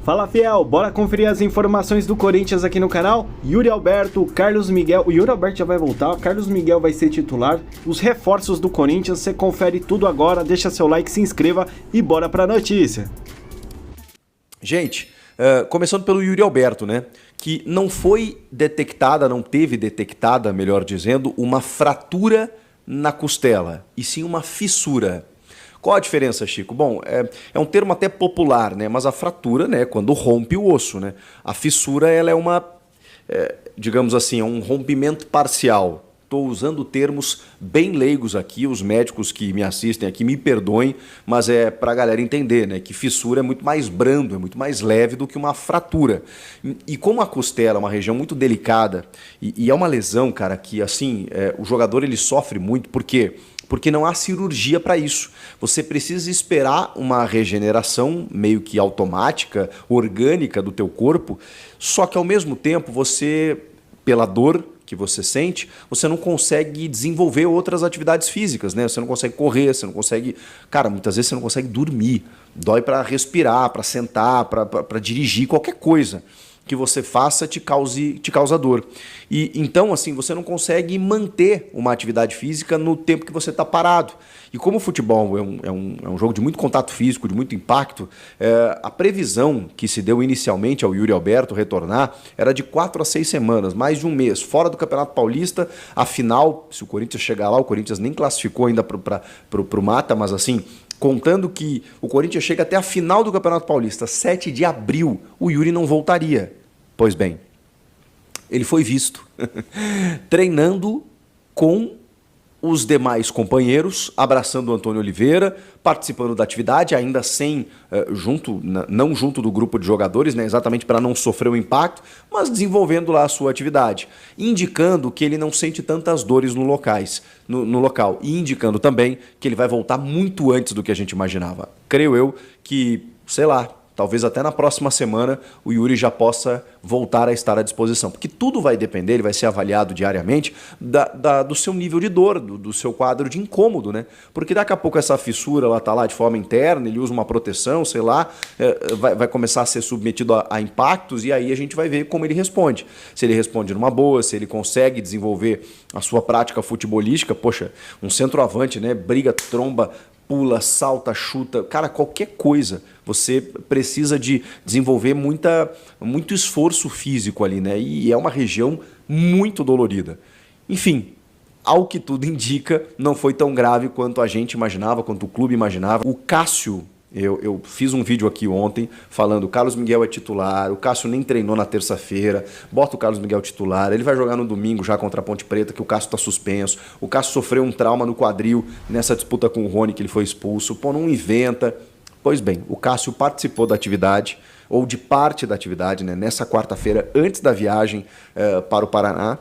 Fala, fiel, bora conferir as informações do Corinthians aqui no canal? Yuri Alberto, Carlos Miguel, o Yuri Alberto já vai voltar, Carlos Miguel vai ser titular, os reforços do Corinthians, você confere tudo agora, deixa seu like, se inscreva e bora pra notícia. Gente, começando pelo Yuri Alberto, né? Que não foi detectada, não teve detectada, melhor dizendo, uma fratura na costela, e sim uma fissura. Qual a diferença, Chico? Bom, é um termo até popular, né? Mas a fratura, né, quando rompe o osso, né? A fissura, ela é uma, digamos assim, é um rompimento parcial. Estou usando termos bem leigos aqui, os médicos que me assistem aqui me perdoem, mas é para a galera entender, né, que fissura é muito mais brando, é muito mais leve do que uma fratura. E como a costela é uma região muito delicada, e é uma lesão, cara, que assim, o jogador ele sofre muito, por quê? Porque não há cirurgia para isso. Você precisa esperar uma regeneração meio que automática, orgânica do teu corpo, só que ao mesmo tempo você, pela dor que você sente, você não consegue desenvolver outras atividades físicas, né? Você não consegue correr, você não consegue... Cara, muitas vezes você não consegue dormir. Dói para respirar, para sentar, para dirigir, qualquer coisa que você faça te causa dor. E então, assim, você não consegue manter uma atividade física no tempo que você está parado. E como o futebol é um jogo de muito contato físico, de muito impacto, a previsão que se deu inicialmente ao Yuri Alberto retornar era de 4 a 6 semanas, mais de um mês, fora do Campeonato Paulista. Afinal, se o Corinthians chegar lá, o Corinthians nem classificou ainda para o mata, mas assim... Contando que o Corinthians chega até a final do Campeonato Paulista, 7 de abril, o Yuri não voltaria. Pois bem, ele foi visto treinando com os demais companheiros, abraçando o Antônio Oliveira, participando da atividade, ainda sem, não junto do grupo de jogadores, né, exatamente para não sofrer o impacto, mas desenvolvendo lá a sua atividade, indicando que ele não sente tantas dores no local, e indicando também que ele vai voltar muito antes do que a gente imaginava. Creio eu que, sei lá, talvez até na próxima semana o Yuri já possa voltar a estar à disposição. Porque tudo vai depender, ele vai ser avaliado diariamente do seu nível de dor, do seu quadro de incômodo, né? Porque daqui a pouco essa fissura ela está lá de forma interna, ele usa uma proteção, sei lá, vai começar a ser submetido a impactos e aí a gente vai ver como ele responde. Se ele responde numa boa, se ele consegue desenvolver a sua prática futebolística, poxa, um centroavante, né? Briga, tromba, pula, salta, chuta, cara, qualquer coisa. Você precisa de desenvolver muito esforço físico ali, né? E é uma região muito dolorida. Enfim, ao que tudo indica, não foi tão grave quanto a gente imaginava, quanto o clube imaginava. O Cássio, eu fiz um vídeo aqui ontem falando o Carlos Miguel é titular, o Cássio nem treinou na terça-feira, bota o Carlos Miguel titular, ele vai jogar no domingo já contra a Ponte Preta, que o Cássio está suspenso, o Cássio sofreu um trauma no quadril nessa disputa com o Rony, que ele foi expulso, pô, não inventa. Pois bem, o Cássio participou da atividade, ou de parte da atividade, né, nessa quarta-feira, antes da viagem para o Paraná,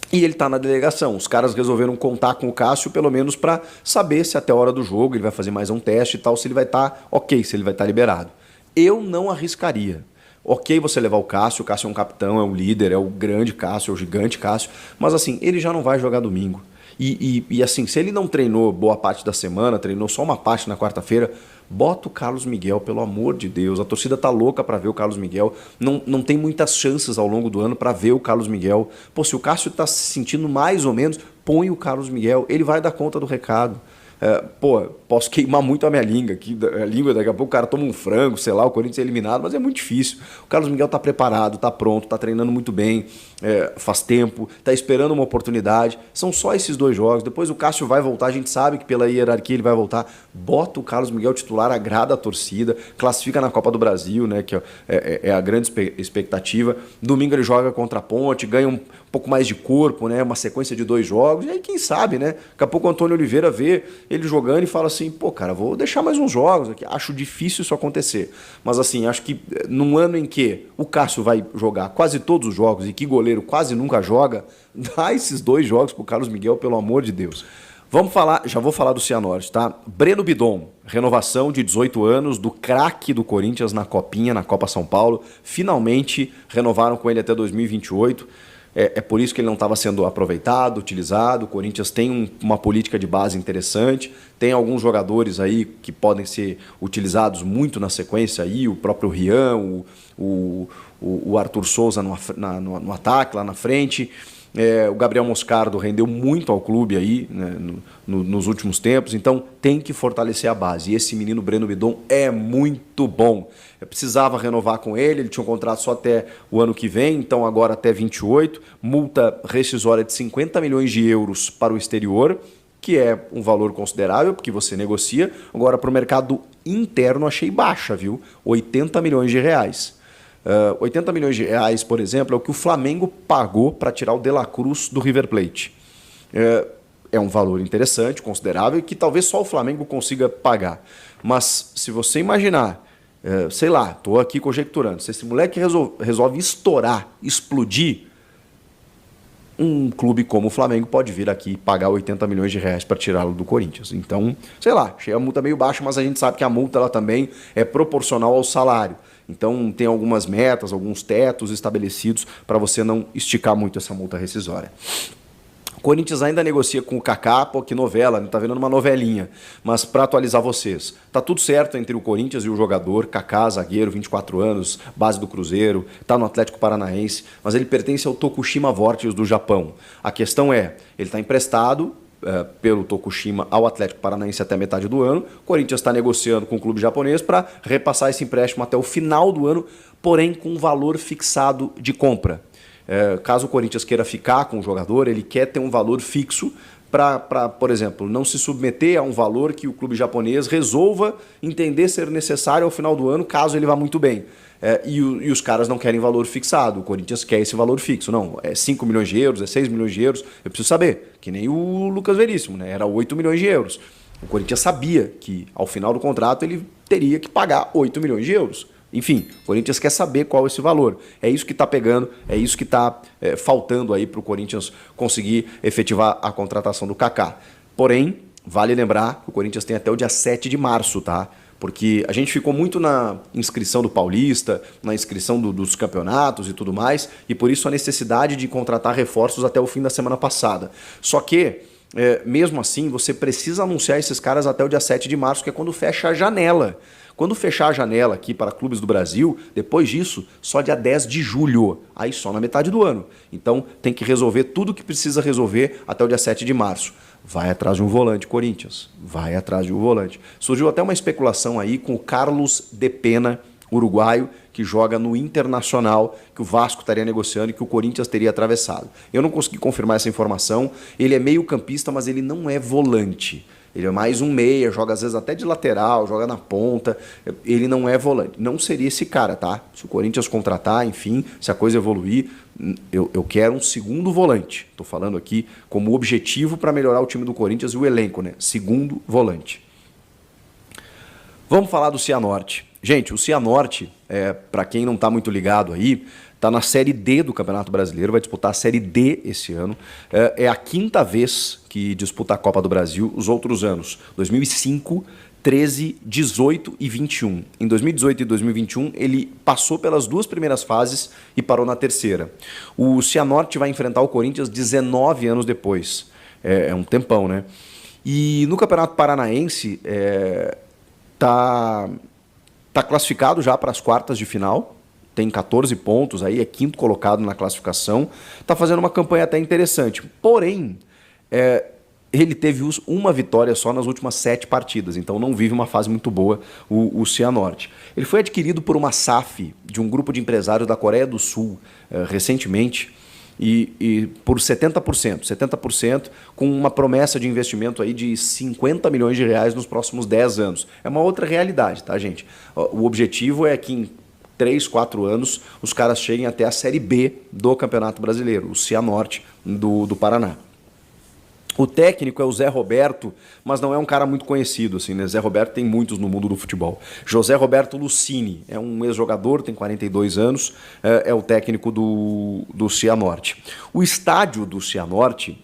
e ele está na delegação. Os caras resolveram contar com o Cássio pelo menos para saber se até a hora do jogo ele vai fazer mais um teste e tal, se ele vai estar ok, se ele vai estar liberado. Eu não arriscaria. Ok você levar o Cássio é um capitão, é um líder, é o grande Cássio, é o gigante Cássio, mas assim, ele já não vai jogar domingo. E assim, se ele não treinou boa parte da semana, treinou só uma parte na quarta-feira, bota o Carlos Miguel, pelo amor de Deus. A torcida tá louca para ver o Carlos Miguel. Não tem muitas chances ao longo do ano para ver o Carlos Miguel. Pô, se o Cássio tá se sentindo mais ou menos, põe o Carlos Miguel. Ele vai dar conta do recado. Posso queimar muito a minha língua aqui, daqui a pouco o cara toma um frango, sei lá, o Corinthians é eliminado, mas é muito difícil. O Carlos Miguel tá preparado, tá pronto, tá treinando muito bem, faz tempo, tá esperando uma oportunidade. São só esses 2 jogos, depois o Cássio vai voltar, a gente sabe que pela hierarquia ele vai voltar. Bota o Carlos Miguel titular, agrada a torcida, classifica na Copa do Brasil, né, que é a grande expectativa. Domingo ele joga contra a Ponte, ganha um pouco mais de corpo, né, uma sequência de 2 jogos, e aí quem sabe, né, daqui a pouco o Antônio Oliveira vê ele jogando e fala assim, pô, cara, vou deixar mais uns jogos aqui. Acho difícil isso acontecer. Mas assim, acho que num ano em que o Cássio vai jogar quase todos os jogos e que goleiro quase nunca joga, dá esses 2 jogos pro Carlos Miguel, pelo amor de Deus. Vamos falar, já vou falar do Cianorte, tá? Breno Bidon, renovação de 18 anos do craque do Corinthians na Copinha, na Copa São Paulo. Finalmente renovaram com ele até 2028. É por isso que ele não estava sendo aproveitado, utilizado. O Corinthians tem uma política de base interessante, tem alguns jogadores aí que podem ser utilizados muito na sequência, aí, o próprio Rian, o Arthur Souza no ataque, lá na frente. O Gabriel Moscardo rendeu muito ao clube aí, né, nos últimos tempos, então tem que fortalecer a base. E esse menino Breno Bidon é muito bom. Eu precisava renovar com ele tinha um contrato só até o ano que vem, então agora até 28, multa rescisória de 50 milhões de euros para o exterior, que é um valor considerável, porque você negocia. Agora, para o mercado interno, achei baixa, viu? 80 milhões de reais. 80 milhões de reais, por exemplo, é o que o Flamengo pagou para tirar o De La Cruz do River Plate. É um valor interessante, considerável, e que talvez só o Flamengo consiga pagar. Mas se você imaginar, sei lá, estou aqui conjecturando, se esse moleque resolve estourar, explodir, um clube como o Flamengo pode vir aqui pagar 80 milhões de reais para tirá-lo do Corinthians. Então, sei lá, achei a multa meio baixa, mas a gente sabe que a multa ela também é proporcional ao salário. Então, tem algumas metas, alguns tetos estabelecidos para você não esticar muito essa multa rescisória. O Corinthians ainda negocia com o Kaká, pô, que novela, né? Tá vendo uma novelinha. Mas para atualizar vocês, tá tudo certo entre o Corinthians e o jogador. Kaká, zagueiro, 24 anos, base do Cruzeiro, tá no Atlético Paranaense, mas ele pertence ao Tokushima Vortis do Japão. A questão é, ele está emprestado pelo Tokushima ao Atlético Paranaense até metade do ano. O Corinthians está negociando com o clube japonês para repassar esse empréstimo até o final do ano, porém com valor fixado de compra. Caso o Corinthians queira ficar com o jogador, ele quer ter um valor fixo para, por exemplo, não se submeter a um valor que o clube japonês resolva entender ser necessário ao final do ano, caso ele vá muito bem. E os caras não querem valor fixado, o Corinthians quer esse valor fixo. Não, é 5 milhões de euros, é 6 milhões de euros, eu preciso saber, que nem o Lucas Veríssimo, né? Era 8 milhões de euros. O Corinthians sabia que ao final do contrato ele teria que pagar 8 milhões de euros. Enfim, o Corinthians quer saber qual é esse valor. É isso que está pegando, é isso que está faltando aí para o Corinthians conseguir efetivar a contratação do Kaká. Porém, vale lembrar que o Corinthians tem até o dia 7 de março, tá? Porque a gente ficou muito na inscrição do Paulista, na inscrição dos campeonatos e tudo mais, e por isso a necessidade de contratar reforços até o fim da semana passada. Só que, mesmo assim, você precisa anunciar esses caras até o dia 7 de março, que é quando fecha a janela. Quando fechar a janela aqui para clubes do Brasil, depois disso, só dia 10 de julho, aí só na metade do ano. Então tem que resolver tudo o que precisa resolver até o dia 7 de março. Vai atrás de um volante, Corinthians. Vai atrás de um volante. Surgiu até uma especulação aí com o Carlos de Pena, uruguaio, que joga no Internacional, que o Vasco estaria negociando e que o Corinthians teria atravessado. Eu não consegui confirmar essa informação. Ele é meio campista, mas ele não é volante. Ele é mais um meia, joga às vezes até de lateral, joga na ponta. Ele não é volante. Não seria esse cara, tá? Se o Corinthians contratar, enfim, se a coisa evoluir, eu quero um segundo volante. Estou falando aqui como objetivo para melhorar o time do Corinthians e o elenco, né? Segundo volante. Vamos falar do Cianorte. Gente, o Cianorte, para quem não está muito ligado aí, está na Série D do Campeonato Brasileiro, vai disputar a Série D esse ano. É a quinta vez que disputa a Copa do Brasil, os outros anos, 2005, 13, 18 e 21. Em 2018 e 2021, ele passou pelas duas primeiras fases e parou na terceira. O Cianorte vai enfrentar o Corinthians 19 anos depois. É um tempão, né? E no Campeonato Paranaense, tá classificado já para as quartas de final. Tem 14 pontos, aí é quinto colocado na classificação, está fazendo uma campanha até interessante. Porém, ele teve uma vitória só nas últimas 7 partidas, então não vive uma fase muito boa o Cianorte. Ele foi adquirido por uma SAF de um grupo de empresários da Coreia do Sul recentemente, e por 70%, com uma promessa de investimento aí de 50 milhões de reais nos próximos 10 anos. É uma outra realidade, tá, gente? O objetivo é que em 3, 4 anos, os caras cheguem até a Série B do Campeonato Brasileiro, o Cianorte do Paraná. O técnico é o Zé Roberto, mas não é um cara muito conhecido, assim, né? Zé Roberto tem muitos no mundo do futebol. José Roberto Lucini é um ex-jogador, tem 42 anos, é o técnico do Cianorte. O estádio do Cianorte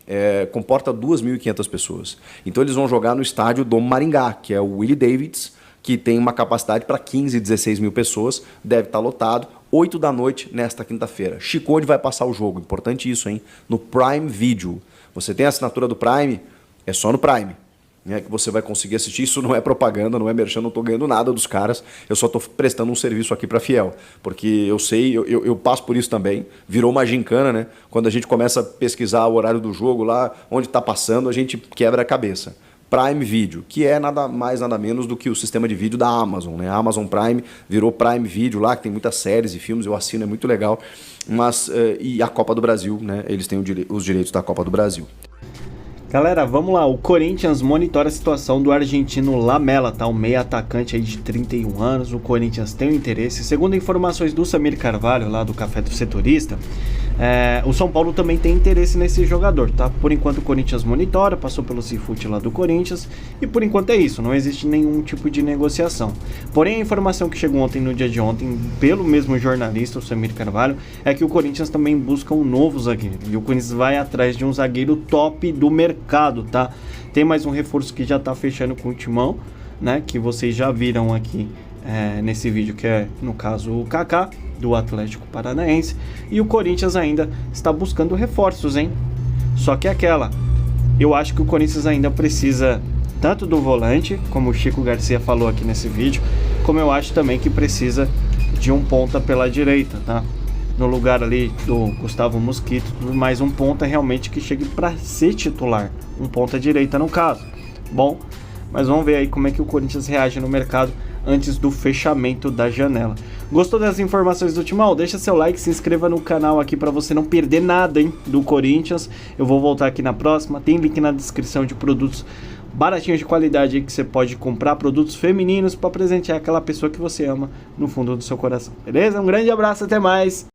comporta 2.500 pessoas. Então eles vão jogar no estádio do Maringá, que é o Willie Davids, que tem uma capacidade para 15, 16 mil pessoas, deve estar lotado. 8 da noite nesta quinta-feira. Chicone vai passar o jogo, importante isso, hein? No Prime Video. Você tem a assinatura do Prime? É só no Prime, né, que você vai conseguir assistir. Isso não é propaganda, não é merchan, não estou ganhando nada dos caras, eu só estou prestando um serviço aqui para Fiel, porque eu sei, eu passo por isso também, virou uma gincana, né? Quando a gente começa a pesquisar o horário do jogo lá, onde está passando, a gente quebra a cabeça. Prime Video, que é nada mais nada menos do que o sistema de vídeo da Amazon, né? A Amazon Prime virou Prime Video lá, que tem muitas séries e filmes, eu assino, é muito legal, mas e a Copa do Brasil, né? Eles têm os direitos da Copa do Brasil. Galera, vamos lá, o Corinthians monitora a situação do argentino Lamela, tá? Um meia atacante aí de 31 anos, o Corinthians tem um interesse. Segundo informações do Samir Carvalho, lá do Café do Setorista, o São Paulo também tem interesse nesse jogador, tá? Por enquanto o Corinthians monitora, passou pelo Cifute lá do Corinthians, e por enquanto é isso, não existe nenhum tipo de negociação. Porém, a informação que chegou ontem, no dia de ontem, pelo mesmo jornalista, o Samir Carvalho, é que o Corinthians também busca um novo zagueiro, e o Corinthians vai atrás de um zagueiro top do mercado, tá? Tem mais um reforço que já tá fechando com o Timão, né? Que vocês já viram aqui nesse vídeo, que é, no caso, o Kaká, do Atlético Paranaense. E o Corinthians ainda está buscando reforços, hein? Só que eu acho que o Corinthians ainda precisa tanto do volante, como o Chico Garcia falou aqui nesse vídeo, como eu acho também que precisa de um ponta pela direita, tá? No lugar ali do Gustavo Mosquito, mais um ponta realmente que chegue para ser titular, um ponta direita no caso. Bom, mas vamos ver aí como é que o Corinthians reage no mercado antes do fechamento da janela. Gostou das informações do Timão? Deixa seu like, se inscreva no canal aqui para você não perder nada, hein, do Corinthians. Eu vou voltar aqui na próxima, tem link na descrição de produtos baratinhos de qualidade aí que você pode comprar, produtos femininos para presentear aquela pessoa que você ama no fundo do seu coração, beleza? Um grande abraço, até mais!